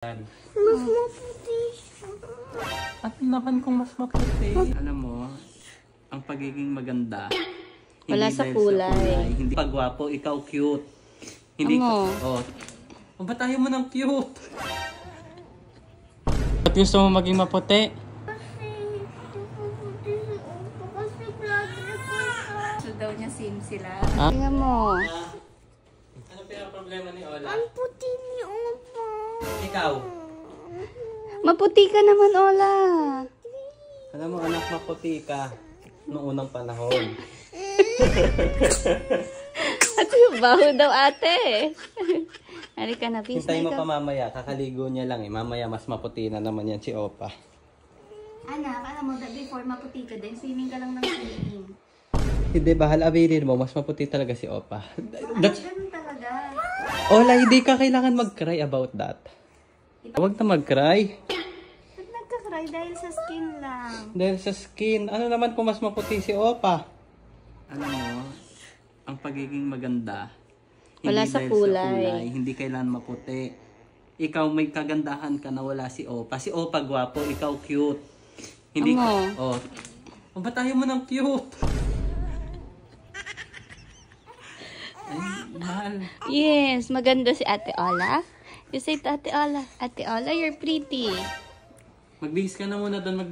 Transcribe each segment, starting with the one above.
Mas maputi siya. At naman kung mas maputi. Alam mo, ang pagiging maganda, wala hindi sa dahil kulay. Hindi pagwapo, ikaw cute. Hindi Amo. Pabatayan mo ng cute. Ba't gusto mo maging maputi? Kasi maputi si Opa. Kasi blood report ka. So daw niya same sila. Ah? Tingnan mo. Ano pa problema ni Ola? Ang puti ni Opa. Ikaw. Maputi ka naman, Ola. Alam mo anak, maputi ka noong unang panahon. At yung baho daw ate. Halika na, peace Hintay mo na pa mamaya, kakaligo niya lang eh. Mamaya mas maputi na naman yan si Opa. Anak, alam mo, before maputi ka din, swimming ka lang ng swimming. Hindi, bahal abirin mo, mas maputi talaga si Opa. Ganun talaga. Ola, hindi ka kailangan mag-cry about that. Huwag na mag-cry. Ba't nagka-cry? Dahil sa skin lang. Dahil sa skin, ano naman kung mas maputi si Opa? Alam mo, ang pagiging maganda, wala hindi sa dahil kulay. hindi kailangan maputi. Ikaw may kagandahan ka na wala si Opa. Si Opa gwapo, ikaw cute. Hindi Amo. Pabatayan mo ng cute. Ay, mahal. Yes, maganda si Ate Ola. You say to Ate Ola, you're pretty. Magbihis ka na muna doon,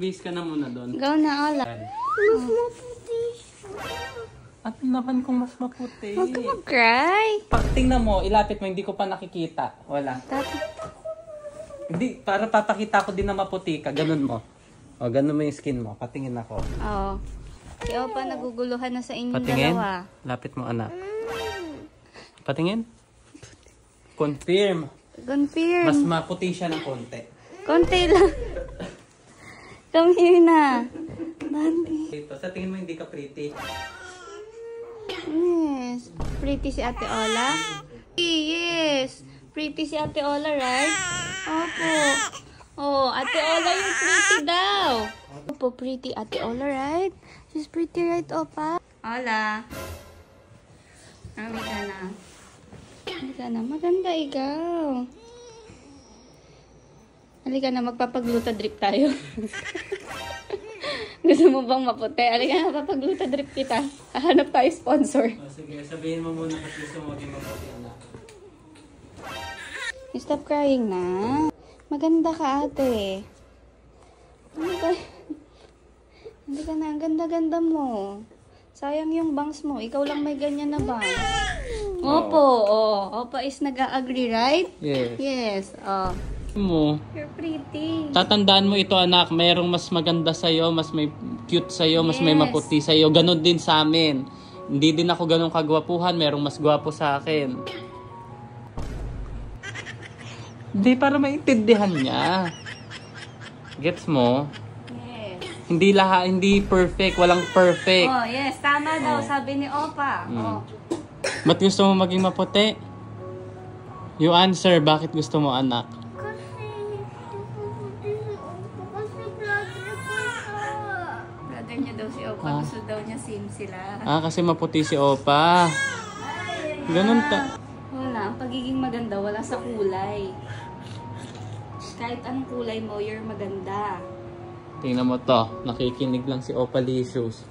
Go na, Ola. Mas maputi siya. At naman kung mas maputi. Huwag ka mag-cry. Tingnan mo, ilapit mo, hindi ko pa nakikita. Wala. Hindi, para papakita ko din na maputi ka. Ganun mo. Ganun mo yung skin mo. Patingin ako. Oo. Si Opa, naguguluhan na sa inyong Patingin. dalawa. Lapit mo, anak. Patingin. Confirm. Confirm. Mas maputi siya ng konti. Konti lang. Come here na. Bambi. Ito, sa tingin mo hindi ka pretty. Yes. Pretty si Ate Ola? Yes. Pretty si Ate Ola, right? Opo. Oh, Ate Ola, you're pretty daw. Opo, pretty Ate Ola, right? She's pretty, right, Opa? Ola. Halika na. Halika na. Maganda ikaw. Halika na, magpapagluta drip tayo. Gusto mo bang maputi? Halika na, magpapagluta drip kita. Hahanap tayo sponsor. Sige, sabihin mo muna kasi gusto mo maging maputi, anak. Stop crying na. Maganda ka, ate. Ano ba? Hindi ka na. Ang ganda-ganda mo. Sayang yung bangs mo. Ikaw lang may ganyan na bangs. Opo. Opa is nag-agree, right? Yes. Yes. Mo. You're pretty. Tatandaan mo ito, anak, mayroong mas maganda sa'yo, mas may cute sa'yo, mas may Yes. maputi sa'yo. Ganon din sa amin. Hindi din ako ganun kagwapuhan, mayroong mas gwapo sa akin. Hindi, para maintindihan niya. Gets mo? Yes. Hindi perfect, walang perfect. Oh, yes. Tama daw, sabi ni Opa. Oh. Ba't gusto mo maging maputi? You answer, bakit gusto mo, anak? Kasi maputi si Opa. Kasi blood report ka. Brother niya daw si Opa. Gusto daw niya same sila. Kasi maputi si Opa. Ganun ta. Wala. Ang pagiging maganda, wala sa kulay. Kahit anong kulay mo, you're maganda. Tingnan mo to, nakikinig lang si Opa Licious.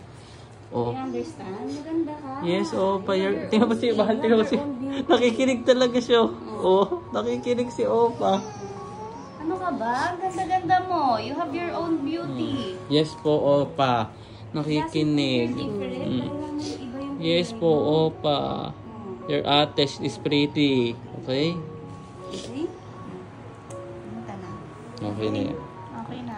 You understand? Maganda ka. Yes, Opa. Tingnan mo si Bahal, tingnan mo si... Nakikinig talaga siya. Nakikinig si Opa. Ano ka ba? Ang ganda-ganda mo. You have your own beauty. Yes po, Opa. Nakikinig. Yes po, Opa. Your ate is pretty. Okay? Okay? Punta na. Okay na yan. Okay na.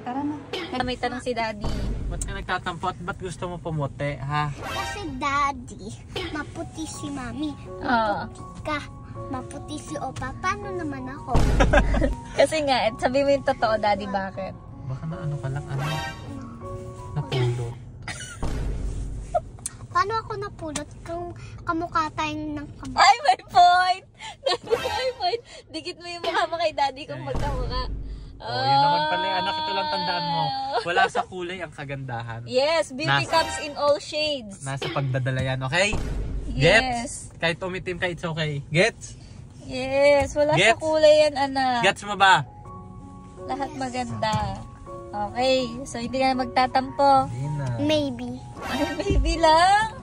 Tara na. May tanong si Daddy. Ba't ka nagtatampo at ba't gusto mo pumuti, ha? Kasi daddy, maputi si mami. Maputi ka. Maputi si Opa. Paano naman ako? Kasi nga, sabi mo yung totoo, Daddy, bakit? Baka na ano ka lang, napulot. Paano ako napulot kung kamukha tayong ng kamukha? Ay, may point! May point! Dikit mo yung mukha mo kay Daddy kung magkamukha. Yun naman pala yung anak, ito lang tandaan mo. Wala sa kulay ang kagandahan. Yes, beauty comes in all shades. Nasa pagdadala yan, okay? Yes. Gets? Kahit umitim ka, it's okay. Gets? Yes, wala sa Gets? kulay yan, anak. Gets mo ba? Lahat maganda. Okay, so hindi ka na magtatampo. Hindi na. Maybe. Ay, baby lang.